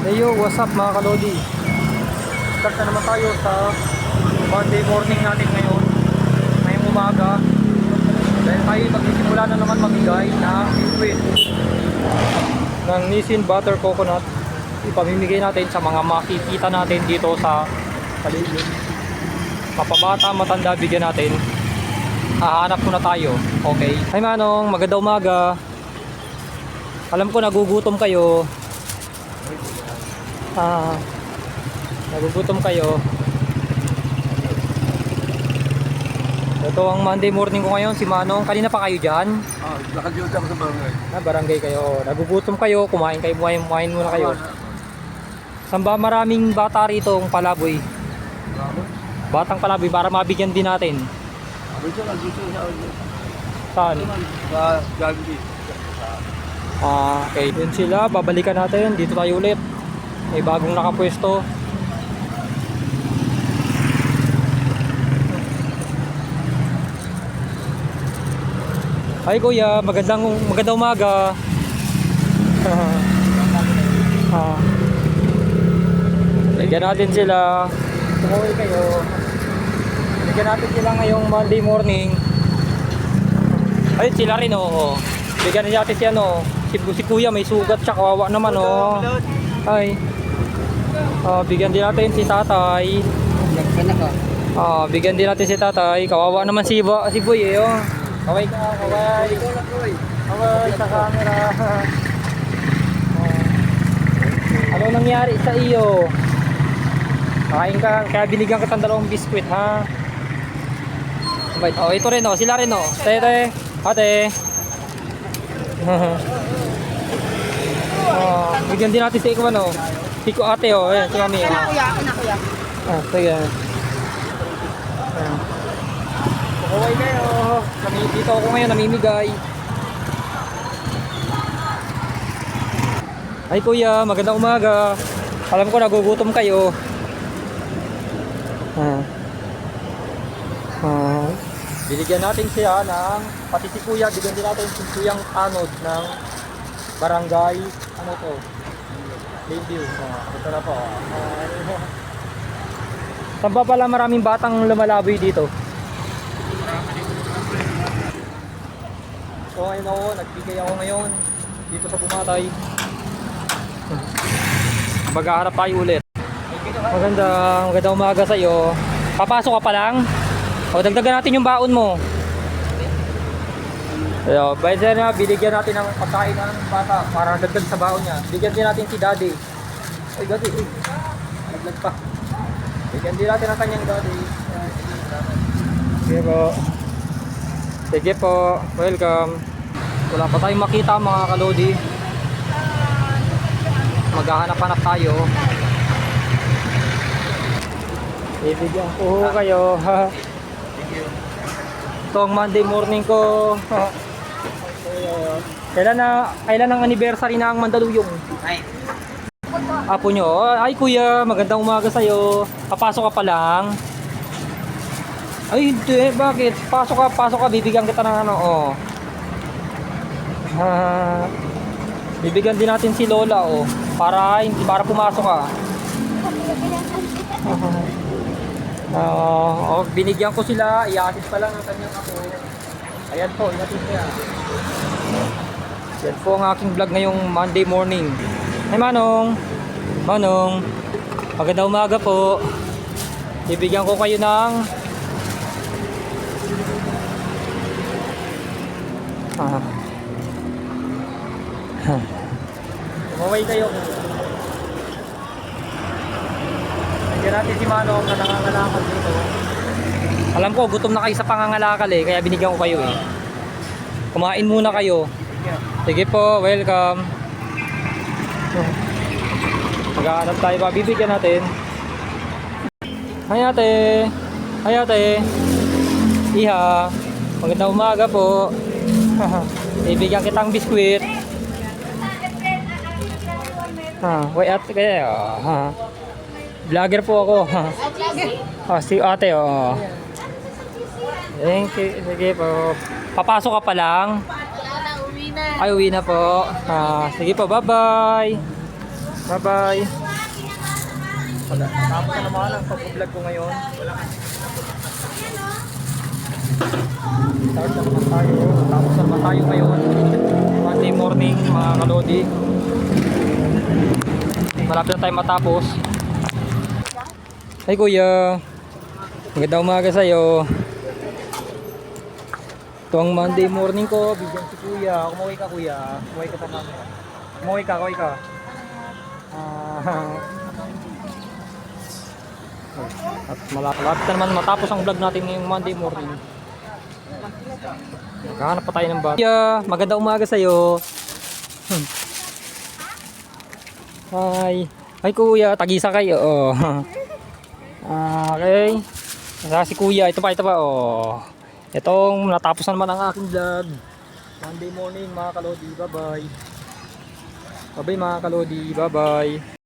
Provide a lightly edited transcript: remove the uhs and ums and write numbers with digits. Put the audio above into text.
Hey yo, what's up mga kalodi? Start na naman tayo sa Monday morning natin ngayon. Ngayong umaga. Dahil tayo magsisimula na naman mamigay ng biscuit ng Nissin Butter Coconut. Ipamimigay natin sa mga makikita natin dito sa paligid. Mapabata, matanda, bigyan natin. Hahanap muna tayo. Okay. Hi Manong, magandang umaga. Alam ko nagugutom kayo. Nagugutom kayo. Ito ang Monday morning ko ngayon, si Manong. Kanina pa kayo dyan? Nakagiyot ako sa barangay. Barangay kayo. Nagugutom kayo, kumain kayo, kumain muna kayo. Saan ba maraming bata rito ang palaboy? Batang palaboy para mabigyan din natin. Dito sa Saan? sa Gandhi. Okay, yun sila. Babalikan natin. Dito tayo ulit. May bagong nakapwesto. Hi kuya, magandang umaga. Bigyan natin sila. Tumuwi kayo. Bigyan natin sila ngayong Monday morning. Ay, sila rin oh. Bigyan natin si ano, si kuya may sugat siya, kawawa naman oh. Ay. Bigyan din natin si tatay. Bigyan din natin si tatay. Kawawa naman si Boy eh oh. Kaway ka, kaway. Kaway sa camera. Ano nangyari sa iyo? Kain ka, kaya binigyan kita ng dalawang biskwit ha. Bait. Ito rin oh, sila rin oh. Ate. Bigyan din natin si Ikaw ano. Tiko ate oh, ayan si Mami. Kuya. Sige. Kaway kayo. Dito ako ngayon namimigay. Ay kuya, magandang umaga. Alam ko nagugutom kayo. Binigyan natin siya ng, pati si kuya, bigyan din natin si kuyang tanod ng barangay, ano to? Plainview. Ito na po. Saan ba pala maraming batang lumalaboy dito? So ngayon ako, nagbigay ako ngayon dito sa Bumatay. Maghahanap tayo ulit. Magandang umaga sa iyo. Papasok ka pa lang? O dagdagan natin yung baon mo. Bayad na, binigyan natin ng pagkain ng bata para dagdag sa baon niya. Bigyan din natin si daddy. Ay daddy, naglag pa. Bigyan din natin ang kanyang daddy. Sige po. Sige po, welcome. Wala pa tayong makita mga kalodi. Maghahanap-hanap tayo. Ibigyan ko kayo. Ito ang Monday morning ko. Kailan ang anniversary na ang Mandaluyong? Apo nyo. Ay kuya, magandang umaga sa'yo. Papasok ka pa lang. Ay hindi, bakit? Pasok ka, bibigyan kita ng ano, oh. Bibigyan din natin si Lola, oh. Para pumasok ka. Binigyan ko sila, i-assist pa lang ang kanyang ako. Ayan po, i-assist niya. Yan po ang aking vlog ngayong Monday morning. Hey Manong, magandang umaga po. Bibigyan ko kayo ng umaway kayo. Bigyan natin si Manong na nangangalakal dito. Alam ko, gutom na kayo sa pangangalakal eh, kaya binigyan ko kayo eh. Kumain muna kayo. Sige po, welcome. Maghahanap tayo pa, bibigyan natin. Hi ate. Iha, magandang umaga po. Ibigyan kitang biskwit. Wait ate kaya. Vlogger po ako. Si ate oh. Thank you. Sige po. Papasok ka pa lang. Uwi na. Ay, uwi na po. Sige po, bye-bye. Bye-bye. Tapos na naman ang pag-vlog ko ngayon. Start na naman tayo. Tapos na naman tayo ngayon. Monday morning mga kalodi. Malapit na tayo matapos. Hi kuya. Magandang umaga sa'yo. Ito ang Monday morning ko. Bigyan si kuya. Kumuhay ka kuya. Kumuhay ka pa naman. Kumuhay ka, kumuhay ka. At malapit na naman matapos ang vlog natin ngayong Monday morning. Maghanap pa tayo ng bata. Kuya, magandang umaga sa'yo. Hi. Hi kuya, tagisa kayo. Oh. Okay. Nasa si kuya, ito pa. Oh. Itong natapos na naman ang aking vlog. Monday morning mga kalodi. Bye bye. Bye bye mga kalodi. Bye bye.